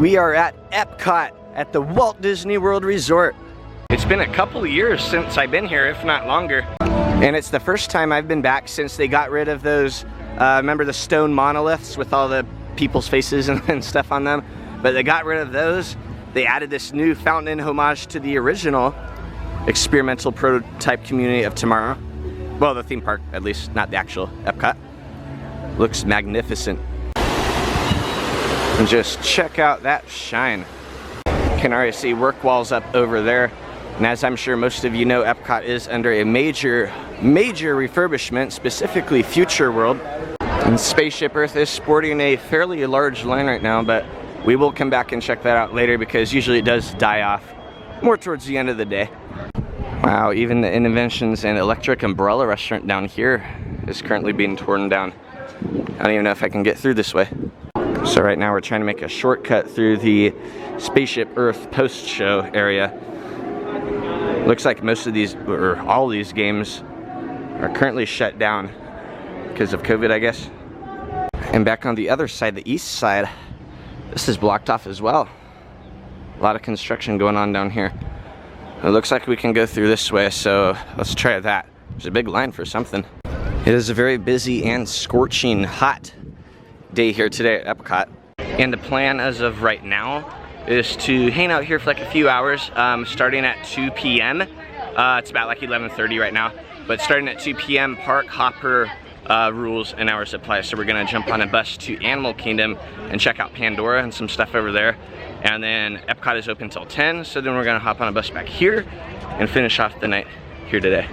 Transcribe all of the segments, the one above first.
We are at Epcot at the Walt Disney World Resort. It's been a couple of years since I've been here, if not longer. And it's the first time I've been back since they got rid of those, remember the stone monoliths with all the people's faces and stuff on them? But they got rid of those. They added this new fountain in homage to the original experimental prototype community of tomorrow. Well, the theme park, at least, not the actual Epcot. Looks magnificent. And just check out that shine. Can already see work walls up over there. And as I'm sure most of you know, Epcot is under a major refurbishment, specifically Future World. And Spaceship Earth is sporting a fairly large line right now, but we will come back and check that out later because usually it does die off more towards the end of the day. Wow, even the Inventions and Electric Umbrella restaurant down here is currently being torn down. I don't even know if I can get through this way. So right now we're trying to make a shortcut through the Spaceship Earth post-show area. Looks like most of these, or all these games, are currently shut down because of COVID, I guess. And back on the other side, the east side, this is blocked off as well. A lot of construction going on down here. It looks like we can go through this way, so let's try that. There's a big line for something. It is a very busy and scorching hot day here today at Epcot. And the plan as of right now is to hang out here for like a few hours, starting at 2 p.m. It's about like 11:30 right now, but starting at 2 p.m. park hopper rules and hours apply. So we're gonna jump on a bus to Animal Kingdom and check out Pandora and some stuff over there. And then Epcot is open till 10, so then we're gonna hop on a bus back here and finish off the night here today.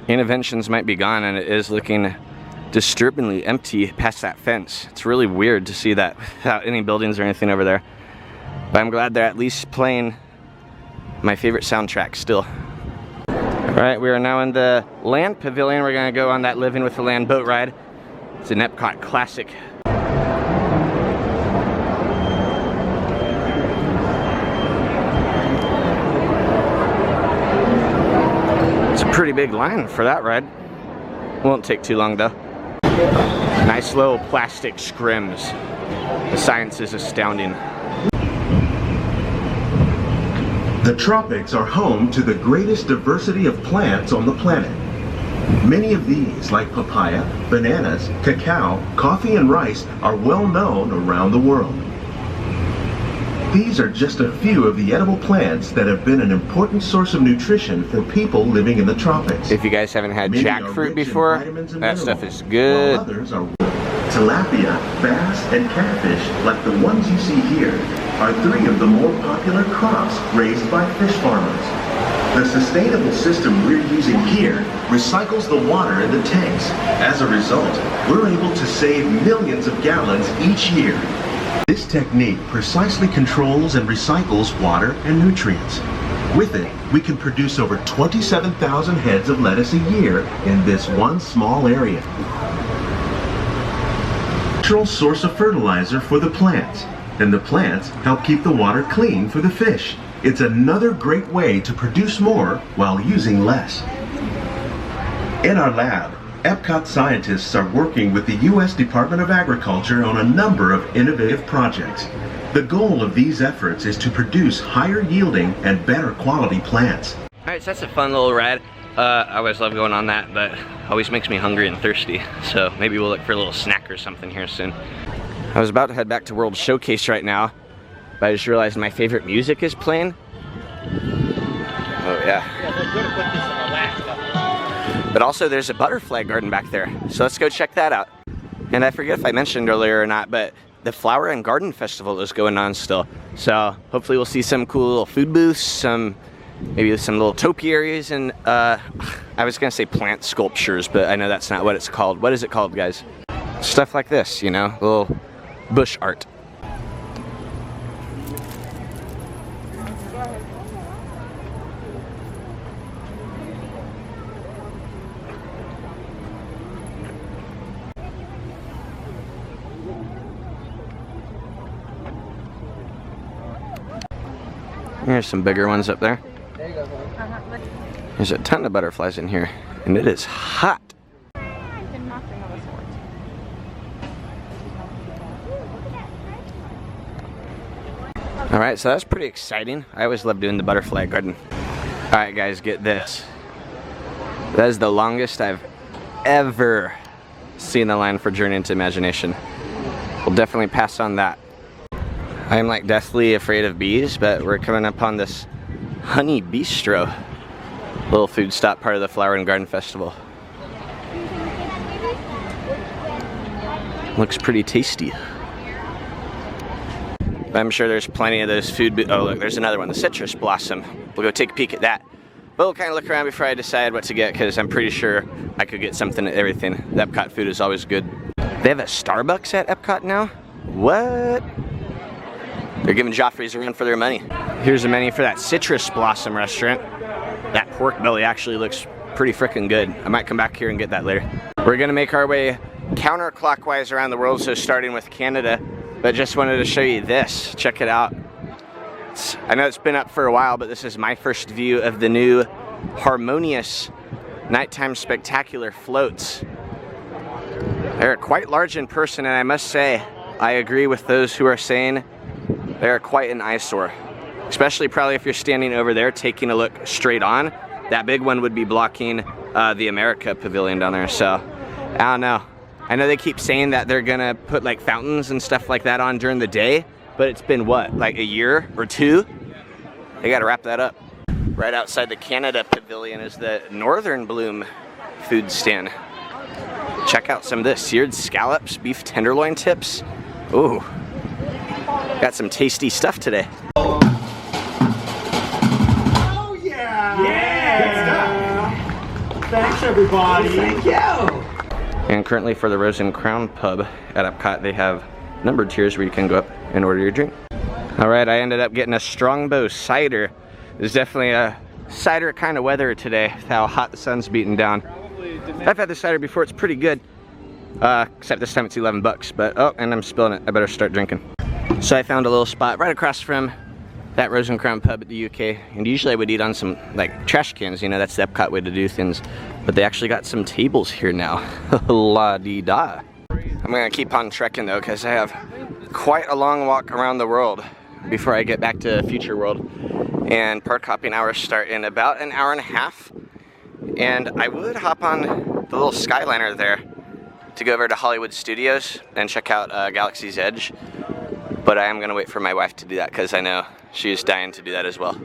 Inventions might be gone, and it is looking disturbingly empty past that fence. It's really weird to see that without any buildings or anything over there. But I'm glad they're at least playing my favorite soundtrack still. Alright, we are now in the Land Pavilion. We're gonna go on that Living with the Land boat ride. It's an Epcot classic. It's a pretty big line for that ride. Won't take too long though. Nice little plastic scrims. The science is astounding. The tropics are home to the greatest diversity of plants on the planet. Many of these, like papaya, bananas, cacao, coffee, and rice, are well known around the world. These are just a few of the edible plants that have been an important source of nutrition for people living in the tropics. If you guys haven't had jackfruit before, that stuff is good. While others are tilapia, bass, and catfish, like the ones you see here, are three of the more popular crops raised by fish farmers. The sustainable system we're using here recycles the water in the tanks. As a result, we're able to save millions of gallons each year. This technique precisely controls and recycles water and nutrients. With it, we can produce over 27,000 heads of lettuce a year in this one small area. Natural source of fertilizer for the plants, and the plants help keep the water clean for the fish. It's another great way to produce more while using less. In our lab, Epcot scientists are working with the U.S. Department of Agriculture on a number of innovative projects. The goal of these efforts is to produce higher yielding and better quality plants. Alright, so that's a fun little ride. I always love going on that, but always makes me hungry and thirsty. So maybe we'll look for a little snack or something here soon. I was about to head back to World Showcase right now, but I just realized my favorite music is playing. Oh yeah. But also there's a butterfly garden back there, so let's go check that out. And I forget if I mentioned earlier or not, but the Flower and Garden Festival is going on still. So hopefully we'll see some cool little food booths, maybe some little topiaries, and I was gonna say plant sculptures, but I know that's not what it's called. What is it called, guys? Stuff like this, you know, little bush art. Here's some bigger ones up there. There's a ton of butterflies in here, and it is hot. All right, so that's pretty exciting. I always love doing the butterfly garden. All right, guys, get this. That is the longest I've ever seen the line for Journey into Imagination. We'll definitely pass on that. I am like deathly afraid of bees, but we're coming upon this Honey Bistro, little food stop, part of the Flower and Garden Festival. Looks pretty tasty. I'm sure there's plenty of those food. Oh, look, there's another one, the Citrus Blossom. We'll go take a peek at that. But we'll kind of look around before I decide what to get, because I'm pretty sure I could get something at everything. The Epcot food is always good. They have a Starbucks at Epcot now? What? They're giving Joffreys a run for their money. Here's the menu for that Citrus Blossom restaurant. That pork belly actually looks pretty freaking good. I might come back here and get that later. We're gonna make our way counterclockwise around the world, so starting with Canada, but just wanted to show you this. Check it out. I know it's been up for a while, but this is my first view of the new Harmonious Nighttime Spectacular floats. They're quite large in person, and I must say, I agree with those who are saying they're quite an eyesore. Especially probably if you're standing over there taking a look straight on. That big one would be blocking the America Pavilion down there, so I don't know. I know they keep saying that they're gonna put like fountains and stuff like that on during the day, but it's been what, like a year or two? They gotta wrap that up. Right outside the Canada Pavilion is the Northern Bloom food stand. Check out some of this, seared scallops, beef tenderloin tips. Ooh, got some tasty stuff today. Oh yeah! Yeah! Good stuff. Thanks everybody. Thank you. And currently for the Rose and Crown pub at Epcot, they have numbered tiers where you can go up and order your drink. All right, I ended up getting a Strongbow cider. There's definitely a cider kind of weather today, with how hot the sun's beating down. I've had this cider before, it's pretty good. Except this time it's 11 bucks, but oh, and I'm spilling it. I better start drinking. So I found a little spot right across from that Rose and Crown pub at the UK, and usually I would eat on some like trash cans, you know, that's the Epcot way to do things. But they actually got some tables here now. La-dee-da. I'm gonna keep on trekking though, because I have quite a long walk around the world before I get back to Future World. And park hopping hours start in about an hour and a half. And I would hop on the little Skyliner there to go over to Hollywood Studios and check out Galaxy's Edge. But I am gonna wait for my wife to do that, because I know she's dying to do that as well.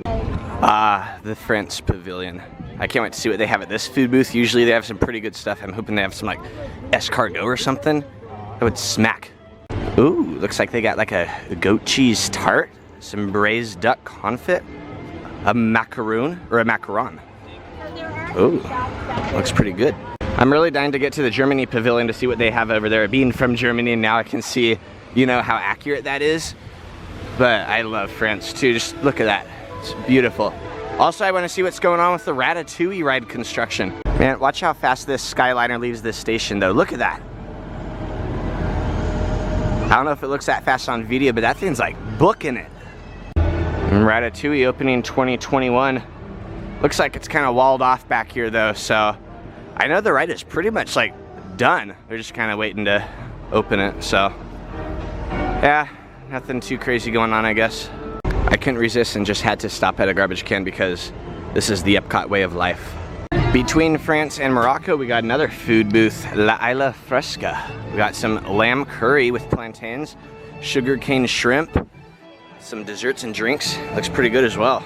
Ah, the France Pavilion. I can't wait to see what they have at this food booth. Usually they have some pretty good stuff. I'm hoping they have some like escargot or something. That would smack. Ooh, looks like they got like a goat cheese tart, some braised duck confit, a macaroon, or a macaron. Ooh, looks pretty good. I'm really dying to get to the Germany Pavilion to see what they have over there. Being from Germany, now I can see, you know, how accurate that is. But I love France too. Just look at that. It's beautiful. Also, I want to see what's going on with the Ratatouille ride construction. Man, watch how fast this Skyliner leaves this station though. Look at that. I don't know if it looks that fast on video, but that thing's like booking it. And Ratatouille opening 2021. Looks like it's kind of walled off back here though, so I know the ride is pretty much like done. They're just kind of waiting to open it, so yeah, nothing too crazy going on, I guess. I couldn't resist and just had to stop at a garbage can because this is the Epcot way of life. Between France and Morocco, we got another food booth, La Isla Fresca. We got some lamb curry with plantains, sugarcane shrimp, some desserts and drinks. Looks pretty good as well.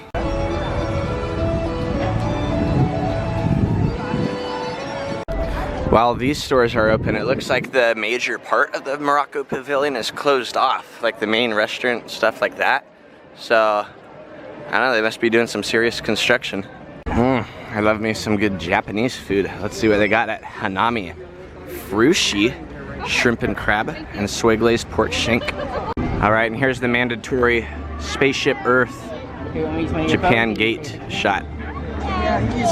While these stores are open, it looks like the major part of the Morocco Pavilion is closed off, like the main restaurant, stuff like that. So, I don't know, they must be doing some serious construction. I love me some good Japanese food. Let's see what they got at Hanami. Frushi, shrimp and crab, and soy glazed pork shank. All right, and here's the mandatory Spaceship Earth Japan Gate shot.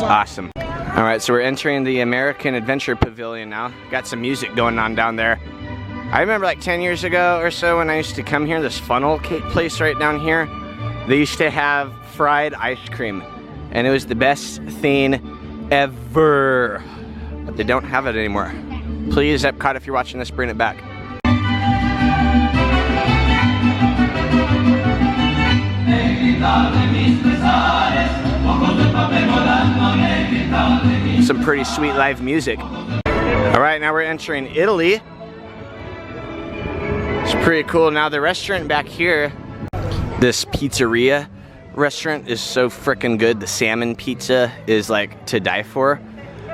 Awesome. All right, so we're entering the American Adventure Pavilion now. Got some music going on down there. I remember like 10 years ago or so when I used to come here, this funnel cake place right down here, they used to have fried ice cream, and it was the best thing ever. But they don't have it anymore. Please, Epcot, if you're watching this, bring it back. Some pretty sweet live music. All right, now we're entering Italy. It's pretty cool. Now the restaurant back here, this pizzeria restaurant is so freaking good. The salmon pizza is like to die for.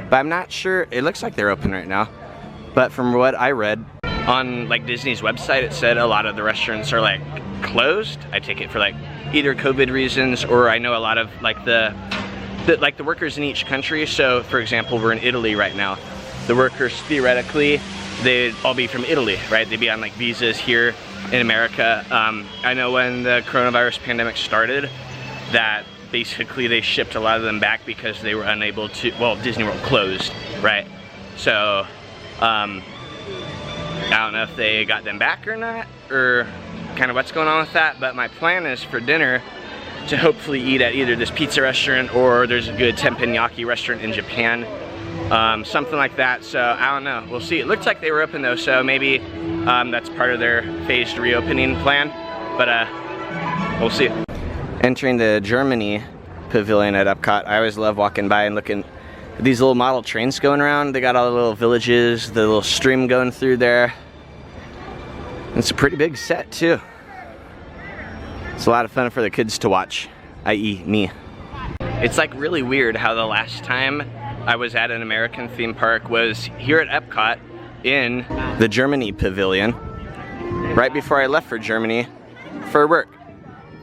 But I'm not sure, it looks like they're open right now. But from what I read on like Disney's website, it said a lot of the restaurants are like closed. I take it for like either COVID reasons, or I know a lot of like the workers in each country. So for example, we're in Italy right now. The workers theoretically, they'd all be from Italy, right? They'd be on like visas here in America. I know when the coronavirus pandemic started, that basically they shipped a lot of them back because they were unable to, well, Disney World closed, right? So, I don't know if they got them back or not, or kind of what's going on with that, but my plan is for dinner to hopefully eat at either this pizza restaurant or there's a good teppanyaki restaurant in Japan. Something like that, so I don't know, we'll see. It looks like they were open though, so maybe that's part of their phased reopening plan, but we'll see. Entering the Germany Pavilion at Epcot, I always love walking by and looking at these little model trains going around. They got all the little villages, the little stream going through there. It's a pretty big set too. It's a lot of fun for the kids to watch, i.e. me. It's like really weird how the last time I was at an American theme park was here at Epcot in the Germany Pavilion, right before I left for Germany for work.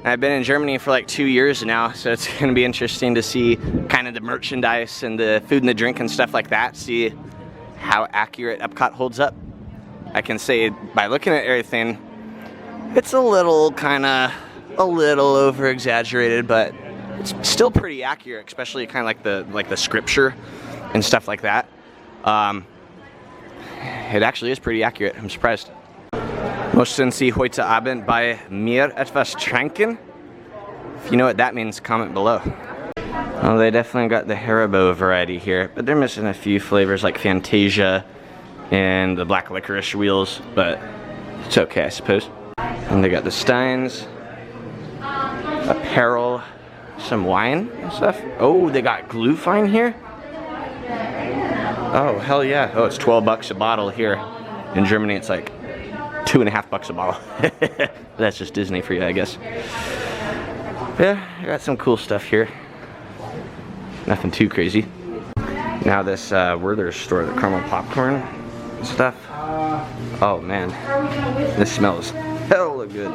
I've been in Germany for like 2 years now, so it's gonna be interesting to see kind of the merchandise and the food and the drink and stuff like that, see how accurate Epcot holds up. I can say by looking at everything, it's a little over exaggerated, but it's still pretty accurate, especially kind of like the scripture and stuff like that. It actually is pretty accurate. I'm surprised. Möchten Sie heute Abend bei mir etwas trinken? If you know what that means, comment below. Oh, they definitely got the Haribo variety here, but they're missing a few flavors like Fantasia and the black licorice wheels, but it's okay, I suppose. And they got the Steins, apparel, some wine and stuff. Oh, they got Glühwein here? Oh, hell yeah. Oh, it's 12 bucks a bottle here. In Germany, it's like $2.50 a bottle. That's just Disney for you, I guess. Yeah, I got some cool stuff here. Nothing too crazy. Now this Werther's store, the caramel popcorn and stuff. Oh man, this smells hella good.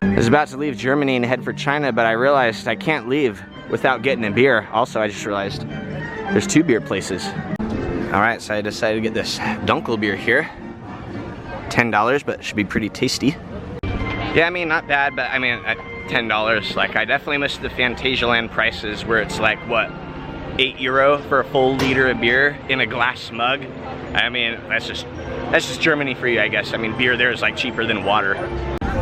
I was about to leave Germany and head for China, but I realized I can't leave without getting a beer. Also, I just realized there's 2 beer places. All right, so I decided to get this Dunkel beer here. $10, but it should be pretty tasty. Yeah, I mean, not bad, but I mean, at $10, like I definitely missed the Fantasialand prices where it's like, what, €8 for a full liter of beer in a glass mug. I mean, that's just Germany for you, I guess. I mean, beer there is like cheaper than water.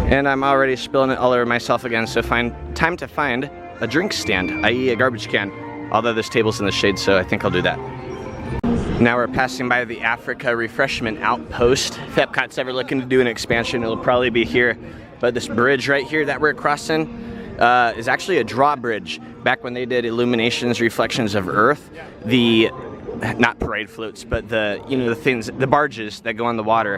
And I'm already spilling it all over myself again, so time to find a drink stand, i.e. a garbage can. Although this table's in the shade, so I think I'll do that. Now we're passing by the Africa Refreshment Outpost. If Epcot's ever looking to do an expansion, it'll probably be here. But this bridge right here that we're crossing is actually a drawbridge. Back when they did illuminations, reflections of Earth, the, not parade floats, but the, you know, the things, the barges that go on the water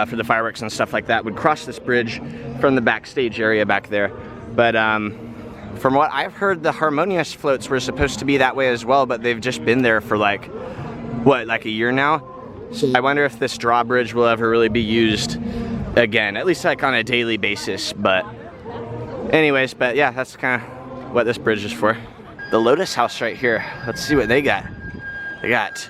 for the fireworks and stuff like that would cross this bridge from the backstage area back there. But from what I've heard, the Harmonious floats were supposed to be that way as well, but they've just been there for like, what, like a year now? So I wonder if this drawbridge will ever really be used again, at least like on a daily basis. But anyways, but yeah, that's kind of what this bridge is for. The Lotus House right here, let's see what they got. They got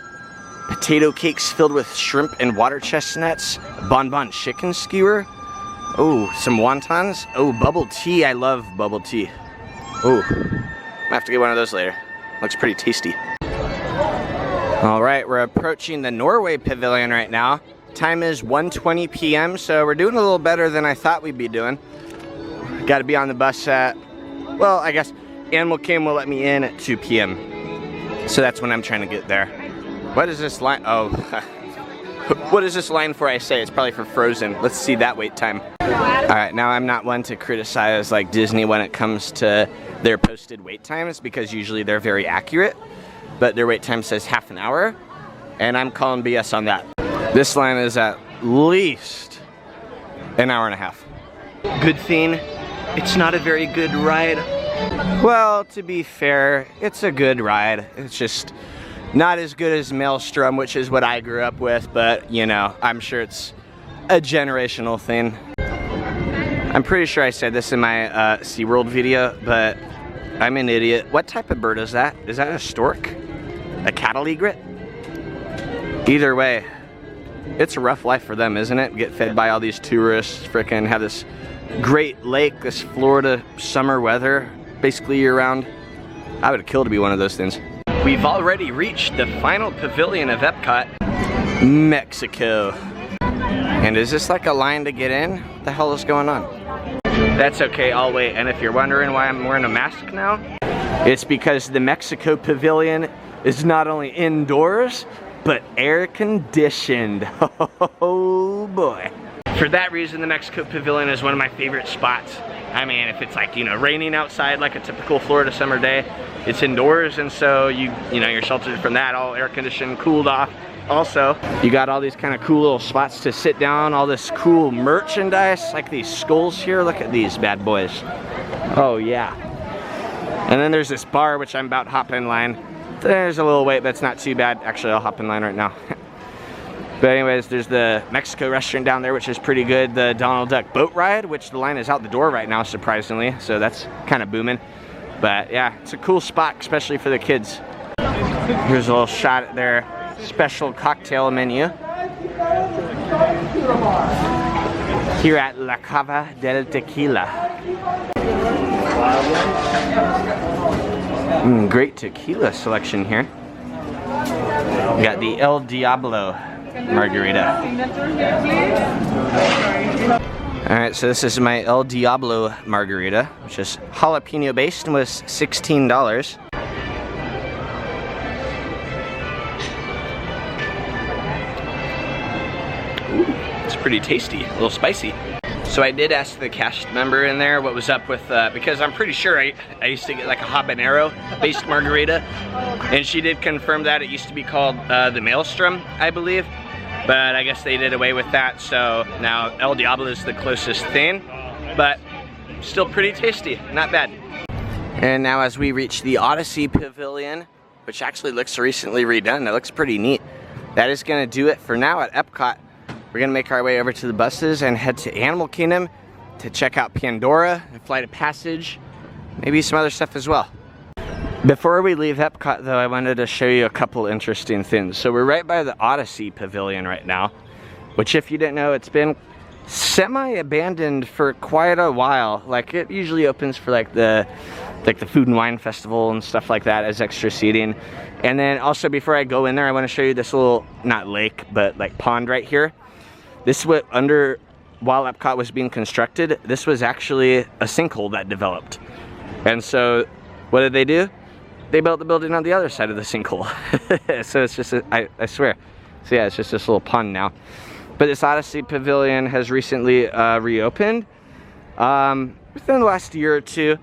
potato cakes filled with shrimp and water chestnuts, bonbon chicken skewer, oh, some wontons, oh, bubble tea. I love bubble tea. Oh, I have to get one of those later. Looks pretty tasty. All right, we're approaching the Norway Pavilion right now. Time is 1:20 p.m., so we're doing a little better than I thought we'd be doing. Got to be on the bus at, well, I guess Animal Kingdom will let me in at 2 p.m. So that's when I'm trying to get there. What is this line? Oh, What is this line for? I say it's probably for Frozen. Let's see that wait time. Alright, now I'm not one to criticize like Disney when it comes to their posted wait times, because usually they're very accurate, but their wait time says half an hour, and I'm calling BS on that. This line is at least an hour and a half. Good thing it's not a very good ride. Well, to be fair, it's a good ride. It's just not as good as Maelstrom, which is what I grew up with, but you know, I'm sure it's a generational thing. I'm pretty sure I said this in my SeaWorld video, but I'm an idiot. What type of bird is that? Is that a stork? A cattle egret? Either way, it's a rough life for them, isn't it? Get fed by all these tourists, frickin' have this great lake, this Florida summer weather, basically year round. I would have killed to be one of those things. We've already reached the final pavilion of Epcot, Mexico. And is this like a line to get in? What the hell is going on? That's okay, I'll wait. And if you're wondering why I'm wearing a mask now, it's because the Mexico Pavilion is not only indoors, but air conditioned. Oh boy. For that reason, the Mexico Pavilion is one of my favorite spots. I mean, if it's like, you know, raining outside like a typical Florida summer day, it's indoors, and so you know, you're sheltered from that, all air conditioned, cooled off. Also, you got all these kind of cool little spots to sit down, all this cool merchandise, like these skulls here. Look at these bad boys. Oh yeah. And then there's this bar, which I'm about to hop in line. There's a little wait, but it's not too bad. Actually, I'll hop in line right now. But anyways, there's the Mexico restaurant down there, which is pretty good. The Donald Duck boat ride, which the line is out the door right now, surprisingly. So that's kind of booming. But yeah, it's a cool spot, especially for the kids. Here's a little shot at their special cocktail menu here at La Cava del Tequila. Great tequila selection here. We got the El Diablo Margarita. Alright, so this is my El Diablo Margarita, which is jalapeno based and was $16. Ooh, it's pretty tasty, a little spicy. So I did ask the cast member in there what was up with, because I'm pretty sure I used to get like a habanero based margarita, and she did confirm that it used to be called the Maelstrom, I believe, but I guess they did away with that, so now El Diablo is the closest thing, but still pretty tasty, not bad. And now as we reach the Odyssey Pavilion, which actually looks recently redone, it looks pretty neat. That is gonna do it for now at Epcot. We're gonna make our way over to the buses and head to Animal Kingdom to check out Pandora and Flight of Passage, maybe some other stuff as well. Before we leave Epcot though, I wanted to show you a couple interesting things. So we're right by the Odyssey Pavilion right now, which if you didn't know, it's been semi-abandoned for quite a while. Like it usually opens for like the Food and Wine Festival and stuff like that as extra seating. And then also before I go in there, I want to show you this little, not lake, but like pond right here. This is what while Epcot was being constructed, this was actually a sinkhole that developed. And so what did they do? They built the building on the other side of the sinkhole. So it's just, I swear. So yeah, it's just this little pond now. But this Odyssey Pavilion has recently reopened within the last year or two.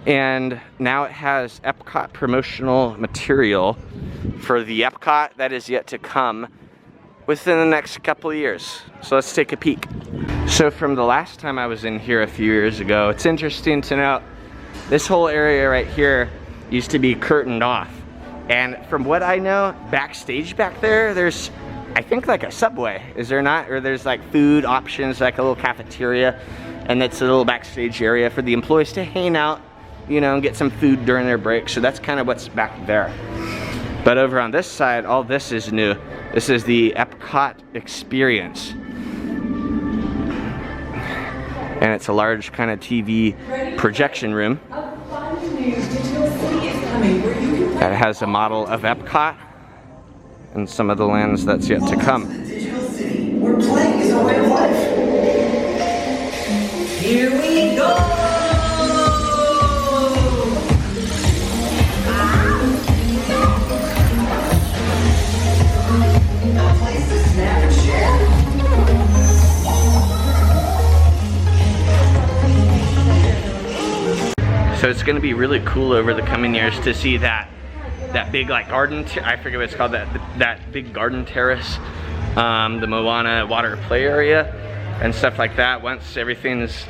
And now it has Epcot promotional material for the Epcot that is yet to come within the next couple of years. So let's take a peek. So from the last time I was in here a few years ago, it's interesting to note this whole area right here used to be curtained off. And from what I know, backstage back there, there's, I think like a Subway, is there not? Or there's like food options, like a little cafeteria, and that's a little backstage area for the employees to hang out, you know, and get some food during their break. So that's kind of what's back there. But over on this side, all this is new. This is the Epcot Experience. And it's a large kind of TV projection room that has a model of Epcot and some of the lands that's yet to come. Digital city, where playing is a way of life. Here we go! A place to snap So it's gonna be really cool over the coming years to see that big like garden, I forget what it's called, that big garden terrace, the Moana water play area and stuff like that. Once everything's,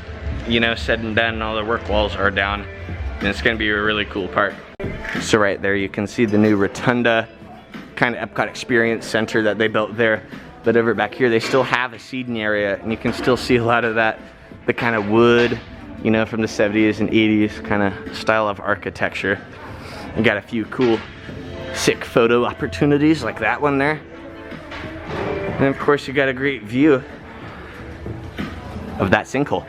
you know, said and done and all the work walls are down, and it's gonna be a really cool park. So right there you can see the new rotunda, kind of Epcot Experience Center that they built there. But over back here they still have a seating area, and you can still see a lot of that, the kind of wood, you know, from the 70s and 80s kind of style of architecture. You got a few cool, sick photo opportunities like that one there. And of course you got a great view of that sinkhole.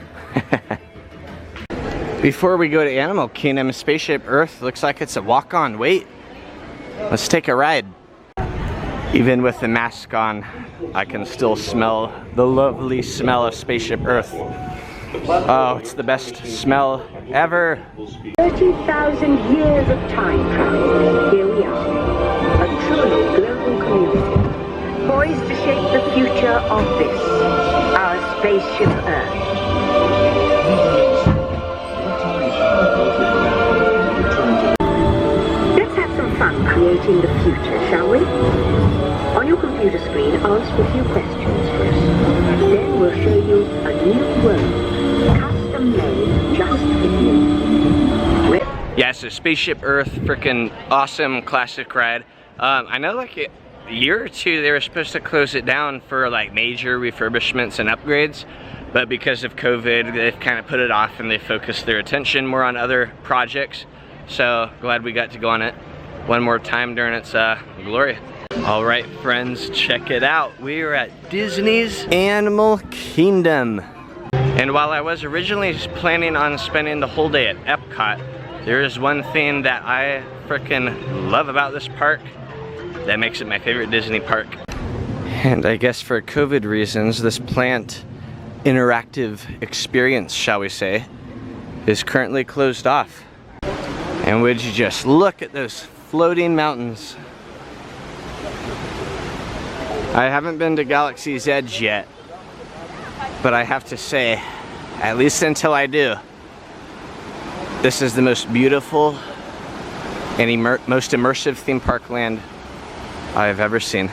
Before we go to Animal Kingdom, Spaceship Earth looks like it's a walk-on wait. Let's take a ride. Even with the mask on, I can still smell the lovely smell of Spaceship Earth. Oh, it's the best smell ever. 30,000 years of time travel. Here we are, a truly global community, poised to shape the future of this, our Spaceship Earth. Let's have some fun creating the future, shall we? On your computer screen, answer a few questions first. Then we'll show you a new world, custom made just for you. Yeah, so Spaceship Earth, freaking awesome classic ride. I know like a year or two they were supposed to close it down for like major refurbishments and upgrades, but because of COVID they've kind of put it off and they focused their attention more on other projects. So glad we got to go on it one more time during its glory. All right, friends, check it out. We are at Disney's Animal Kingdom. And while I was originally planning on spending the whole day at Epcot, there is one thing that I freaking love about this park that makes it my favorite Disney park. And I guess for COVID reasons, this plant interactive experience, shall we say, is currently closed off. And would you just look at those floating mountains. I haven't been to Galaxy's Edge yet, but I have to say, at least until I do, this is the most beautiful and most immersive theme park land I've ever seen.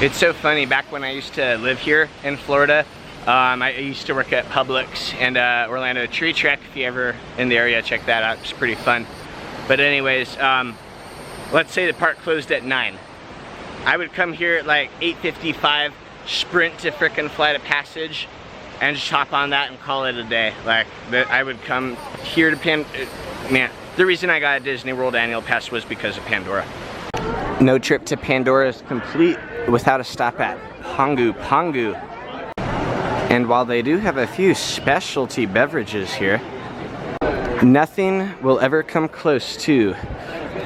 It's so funny, back when I used to live here in Florida, I used to work at Publix and Orlando Tree Trek. If you ever in the area, check that out, it's pretty fun. But anyways, let's say the park closed at 9. I would come here at like 8:55, sprint to frickin' Flight of Passage, and just hop on that and call it a day. Like, I would come here to man, the reason I got a Disney World annual pass was because of Pandora. No trip to Pandora is complete without a stop at Pongu Pongu. And while they do have a few specialty beverages here, nothing will ever come close to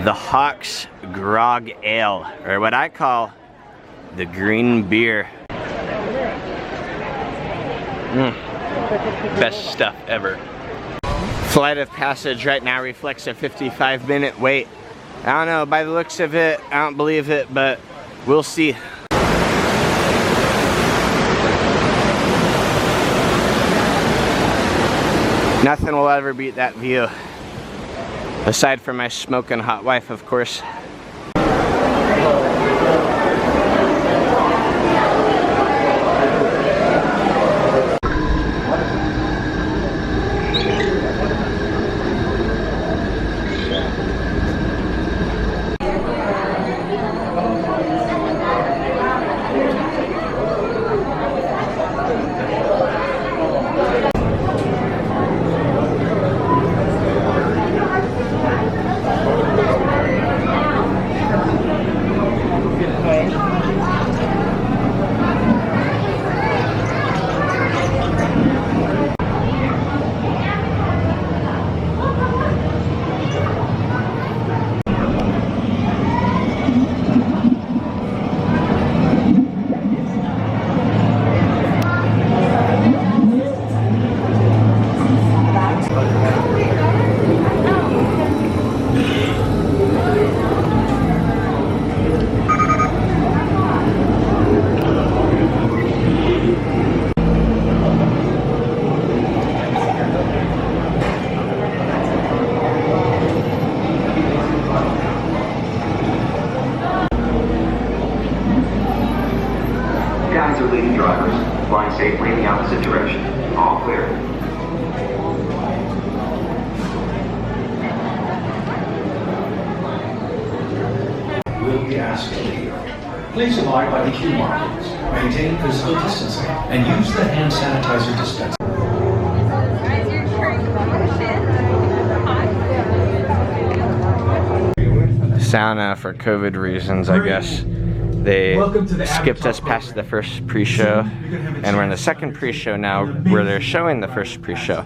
the Hawks Grog Ale, or what I call the green beer. Best stuff ever. Flight of Passage right now reflects a 55-minute wait. I don't know, by the looks of it, I don't believe it, but we'll see. Nothing will ever beat that view. Aside from my smoking hot wife, of course. Please abide by the queue markings, maintain physical distancing, and use the hand sanitizer dispenser. Sauna for COVID reasons, I guess. They skipped us past the first pre-show, and we're in the second pre-show now, where they're showing the first pre-show.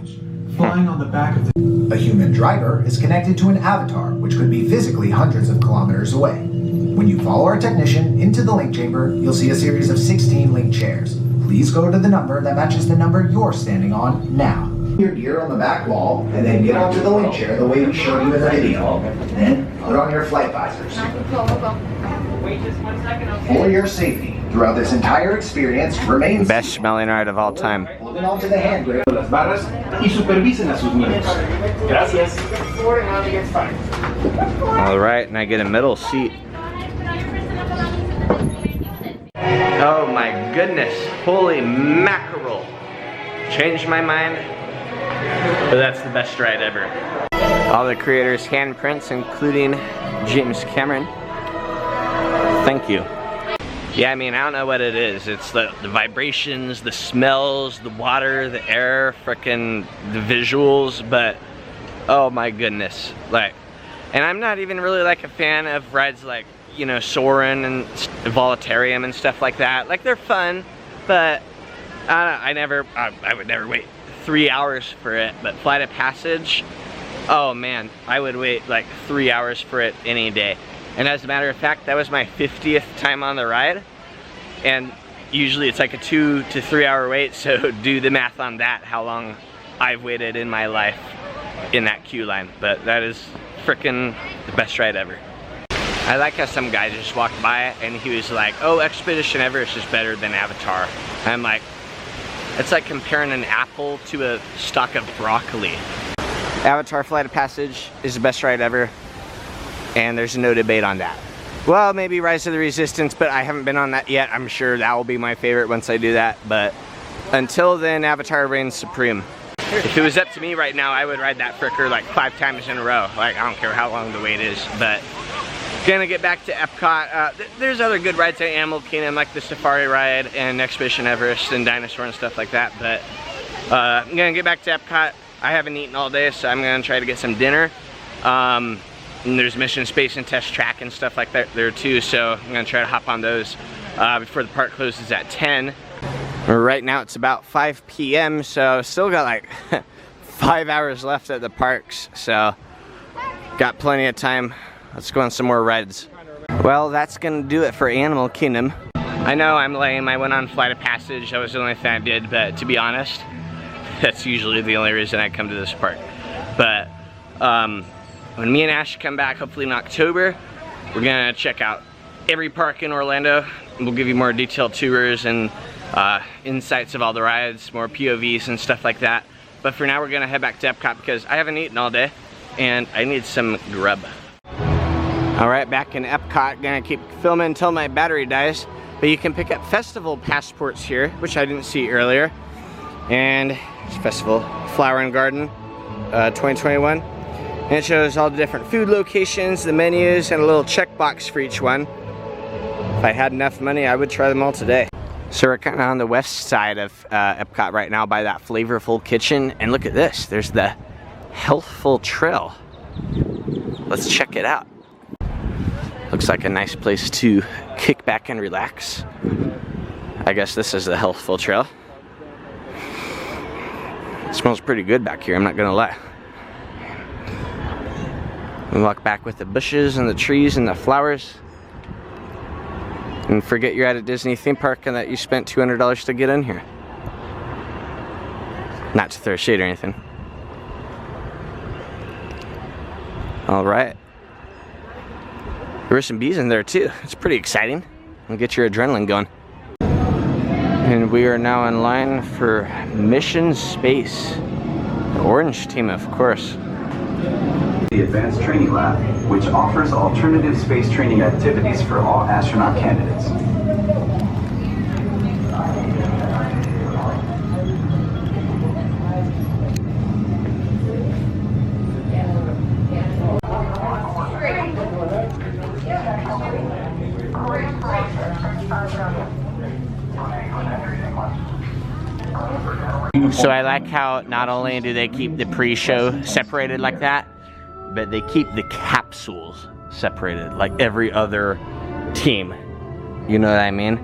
Flying on the back of the... A human driver is connected to an avatar, which could be physically hundreds of kilometers away. When you follow our technician into the link chamber, you'll see a series of 16 link chairs. Please go to the number that matches the number you're standing on now. Your gear on the back wall, and then get onto the link chair the way we showed you in the video. Then put on your flight visors. For your safety, throughout this entire experience, remain Best smelling ride of all time. holding onto the handrail. las barras y supervisen a sus miembros. Gracias. All right, and I get a middle seat. Oh my goodness, holy mackerel. Changed my mind, but that's the best ride ever. All the creators' handprints, including James Cameron. Thank you. Yeah, I mean, I don't know what it is. It's the vibrations, the smells, the water, the air, frickin' the visuals, but oh my goodness. Like, and I'm not even really like a fan of rides like, you know, Soarin' and Voletarium and stuff like that. Like, they're fun, but I would never wait 3 hours for it. But Flight of Passage, oh man, I would wait like 3 hours for it any day. And as a matter of fact, that was my 50th time on the ride. And usually it's like a 2 to 3 hour wait, so do the math on that, how long I've waited in my life in that queue line. But that is frickin' the best ride ever. I like how some guy just walked by and he was like, oh, Expedition Everest is better than Avatar. And I'm like, it's like comparing an apple to a stalk of broccoli. Avatar Flight of Passage is the best ride ever, and there's no debate on that. Well, maybe Rise of the Resistance, but I haven't been on that yet. I'm sure that will be my favorite once I do that, but until then, Avatar reigns supreme. If it was up to me right now, I would ride that fricker like 5 times in a row. Like, I don't care how long the wait is, but gonna get back to Epcot. There's other good rides at Animal Kingdom, like the Safari ride and Expedition Everest and Dinosaur and stuff like that, but I'm gonna get back to Epcot. I haven't eaten all day, so I'm gonna try to get some dinner. And there's Mission Space and Test Track and stuff like that there too, so I'm gonna try to hop on those before the park closes at 10. Right now it's about 5 p.m. so still got like 5 hours left at the parks, so got plenty of time. Let's go on some more rides. Well, that's gonna do it for Animal Kingdom. I know I'm lame. I went on Flight of Passage. That was the only thing I did, but to be honest, that's usually the only reason I come to this park. But when me and Ash come back, hopefully in October, we're gonna check out every park in Orlando. We'll give you more detailed tours and insights of all the rides, more POVs and stuff like that. But for now, we're gonna head back to Epcot because I haven't eaten all day and I need some grub. All right, back in Epcot, gonna keep filming until my battery dies. But you can pick up festival passports here, which I didn't see earlier. And it's Festival Flower and Garden 2021. And it shows all the different food locations, the menus, and a little checkbox for each one. If I had enough money, I would try them all today. So we're kind of on the west side of Epcot right now by that flavorful kitchen. And look at this, there's the Healthful Trail. Let's check it out. Looks like a nice place to kick back and relax. I guess this is the Healthful Trail. It smells pretty good back here, I'm not gonna lie. We walk back with the bushes and the trees and the flowers. And forget you're at a Disney theme park and that you spent $200 to get in here. Not to throw shade or anything. All right. There were some bees in there too. It's pretty exciting. It'll get your adrenaline going. And we are now in line for Mission Space. The orange team, of course. The Advanced Training Lab, which offers alternative space training activities for all astronaut candidates. So I like how not only do they keep the pre-show separated like that, but they keep the capsules separated like every other team. You know what I mean?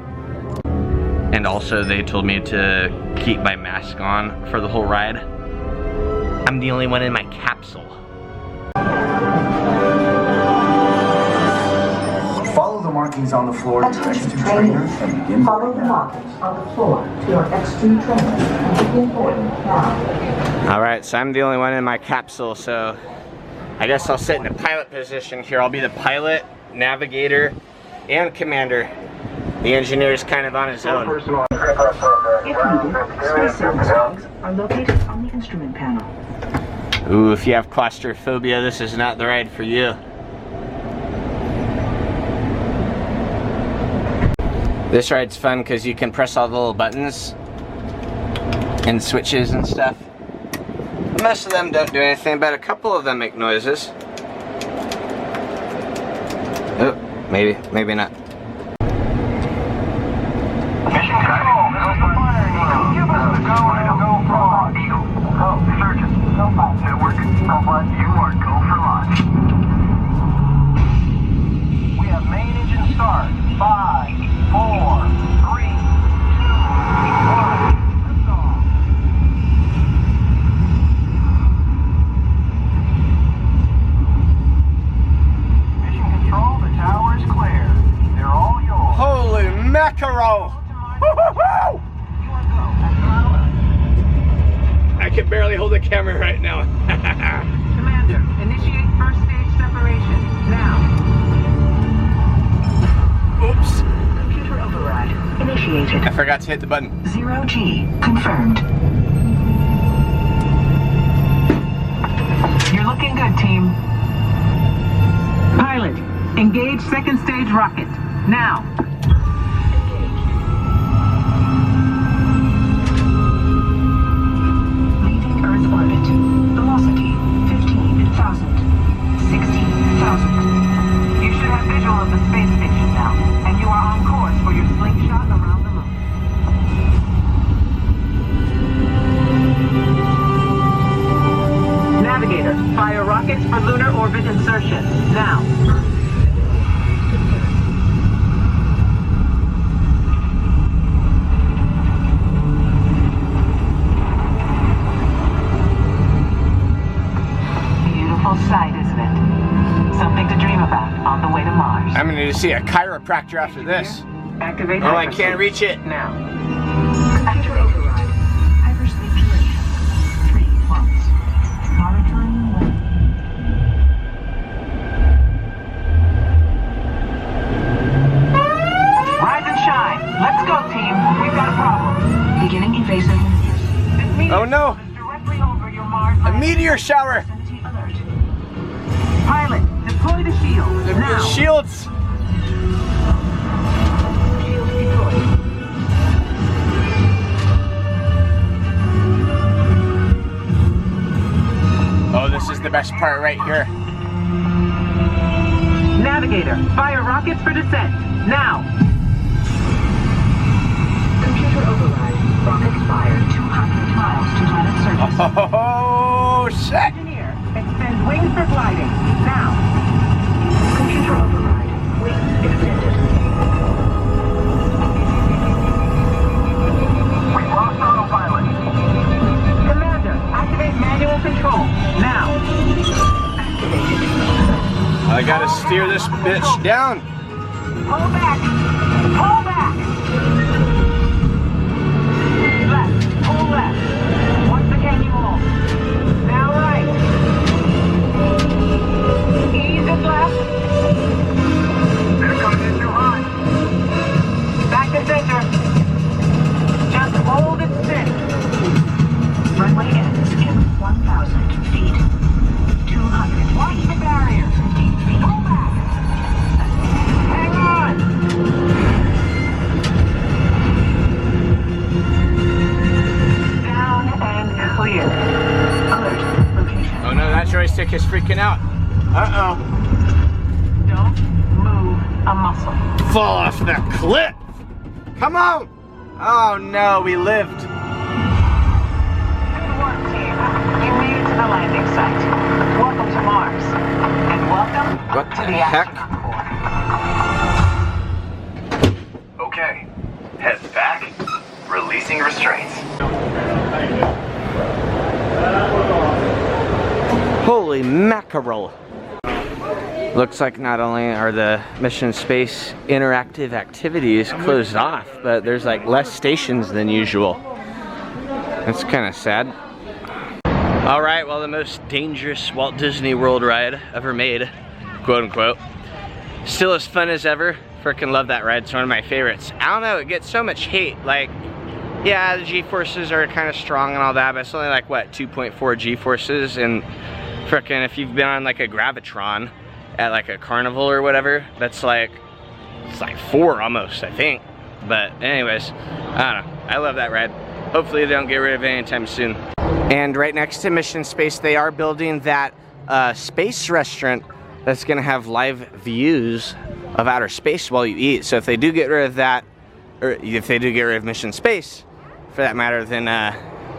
And also they told me to keep my mask on for the whole ride. I'm the only one in my capsule. Follow the markings on the floor to your Attention X2 trainees. trainers and begin Follow boarding the now. markings on the floor to your X2 trainers and begin boarding now. Alright, so I'm the only one in my capsule, so I guess I'll sit in the pilot position here. I'll be the pilot, navigator, and commander. The engineer is kind of on his own. If needed, space service bags are located on the instrument panel. Ooh, if you have claustrophobia, this is not the ride for you. This ride's fun because you can press all the little buttons and switches and stuff. Most of them don't do anything, but a couple of them make noises. Oh, maybe not. Mission control, this is the fire eagle. Give us the go and go for launch. Go, Surgeon. Network, you are go for launch. We have main engine start. 5, 4, 3, 2, 1. Lift off. Mission control, the tower is clear. They're all yours. Holy mackerel! Woo-hoo-hoo! I can barely hold the camera right now. Commander, initiate first stage separation, now. Oops. Computer override initiated. I forgot to hit the button. 0G confirmed. You're looking good, team. Pilot, engage second stage rocket, now. Leaving Earth orbit. Velocity 15,000. 16,000. You should have visual of the space station now, and you are on course for your slingshot around the moon. Navigator, fire rockets for lunar orbit insertion, now. Beautiful sight, isn't it? Something to dream about on the way to Mars. I'm gonna need to see a chiropractor after this. Activate Oh, I hypersleep. can't reach it. Now. Computer override. Hypersleep duration 3 months. Monitoring one. Rise and shine. Let's go, team. We've got a problem. Beginning evasive maneuvers. This meteor Oh, no. is directly over your Mars. A meteor shower! Vicinity alert. Pilot, deploy the shield. The Now. shields! Shield deployed. Oh, this is the best part right here. Navigator, fire rockets for descent. Now. Computer override. Rocket fired 200 miles to planet surface. Oh, shit! Engineer, extend wings for gliding. Now. Computer override. Wings extended. We've lost autopilot. Commander, activate manual control. Now. Activated. I gotta steer this bitch down. Pull back. Pull back. Left. Pull left. Once again, you all. Now right. Ease it left. They're coming in too hot. Back to center. Just hold it still. Runway ends in 1,000 feet. 200 Watch feet. the barrier. 50 feet. Pull back. Hang on. Down and clear. Alert. Location. Oh no, that joystick is freaking out. Uh-oh. Don't move a muscle. Fall off the cliff! Come on! Oh no, we lived. heck? Okay, head back, releasing restraints. Holy mackerel! Looks like not only are the Mission Space interactive activities closed off, but there's like less stations than usual. That's kind of sad. All right, well, the most dangerous Walt Disney World ride ever made, quote unquote, still as fun as ever. Frickin' love that ride. It's one of my favorites. I don't know, it gets so much hate. Like, yeah, the G-forces are kind of strong and all that, but it's only like, what, 2.4 G-forces? And frickin' if you've been on like a Gravitron at like a carnival or whatever, that's like, it's like 4 almost, I think. But anyways, I don't know. I love that ride. Hopefully they don't get rid of it anytime soon. And right next to Mission Space, they are building that space restaurant that's gonna have live views of outer space while you eat. So if they do get rid of that, or if they do get rid of Mission Space, for that matter, then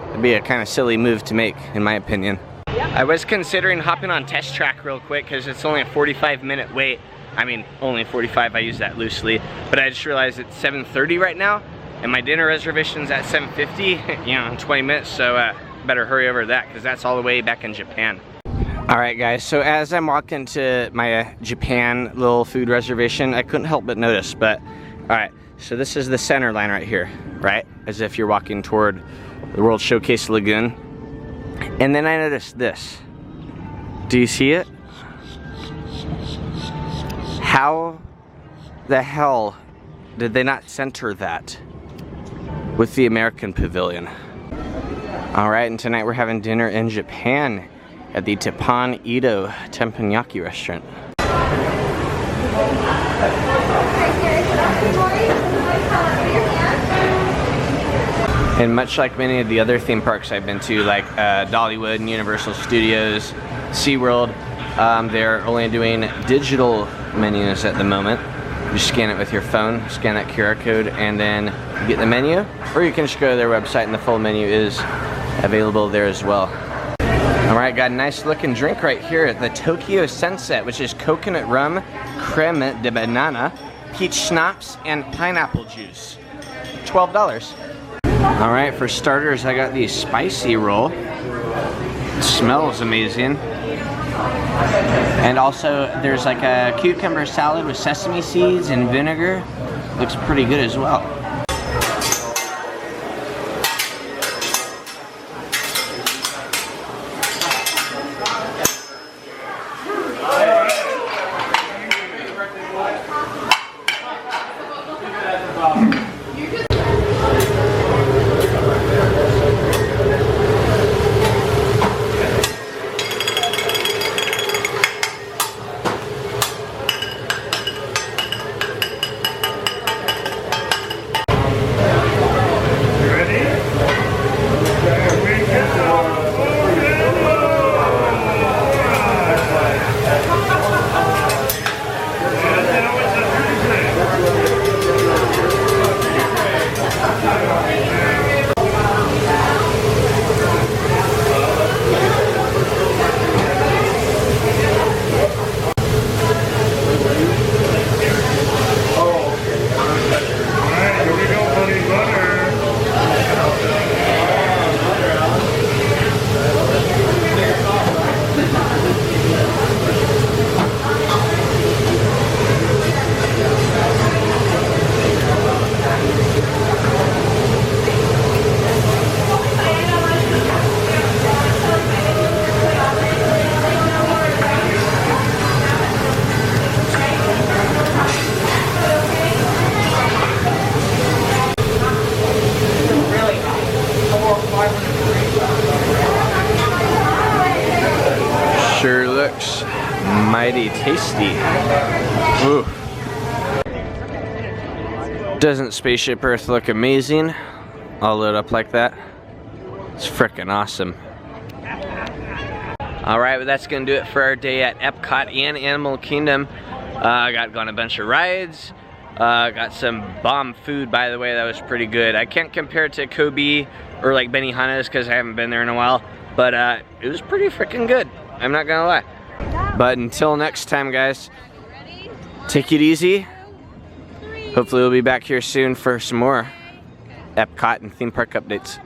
it'd be a kind of silly move to make, in my opinion. I was considering hopping on Test Track real quick because it's only a 45-minute wait. I mean, only 45, I use that loosely. But I just realized it's 7:30 right now, and my dinner reservation's at 7:50, you know, in 20 minutes, so better hurry over to that because that's all the way back in Japan. All right, guys, so as I'm walking to my Japan little food reservation, I couldn't help but notice, but all right, so this is the center line right here, right? As if you're walking toward the World Showcase Lagoon. And then I noticed this. Do you see it? How the hell did they not center that with the American Pavilion? All right, and tonight we're having dinner in Japan at the Teppan Edo teppanyaki restaurant. And much like many of the other theme parks I've been to, like Dollywood and Universal Studios, SeaWorld, they're only doing digital menus at the moment. You scan it with your phone, scan that QR code, and then you get the menu. Or you can just go to their website and the full menu is available there as well. All right, got a nice looking drink right here at the Tokyo Sunset, which is coconut rum, creme de banana, peach schnapps, and pineapple juice. $12. All right, for starters, I got the spicy roll. It smells amazing. And also, there's like a cucumber salad with sesame seeds and vinegar. Looks pretty good as well. Sure looks mighty tasty. Ooh. Doesn't Spaceship Earth look amazing? All lit up like that. It's frickin' awesome. Alright, well that's gonna do it for our day at Epcot and Animal Kingdom. I got on a bunch of rides. Got some bomb food, by the way, that was pretty good. I can't compare it to Kobe or like Benihana's because I haven't been there in a while, but it was pretty freaking good. I'm not gonna lie. But until next time, guys, Take it easy. Hopefully we'll be back here soon for some more Epcot and theme park updates.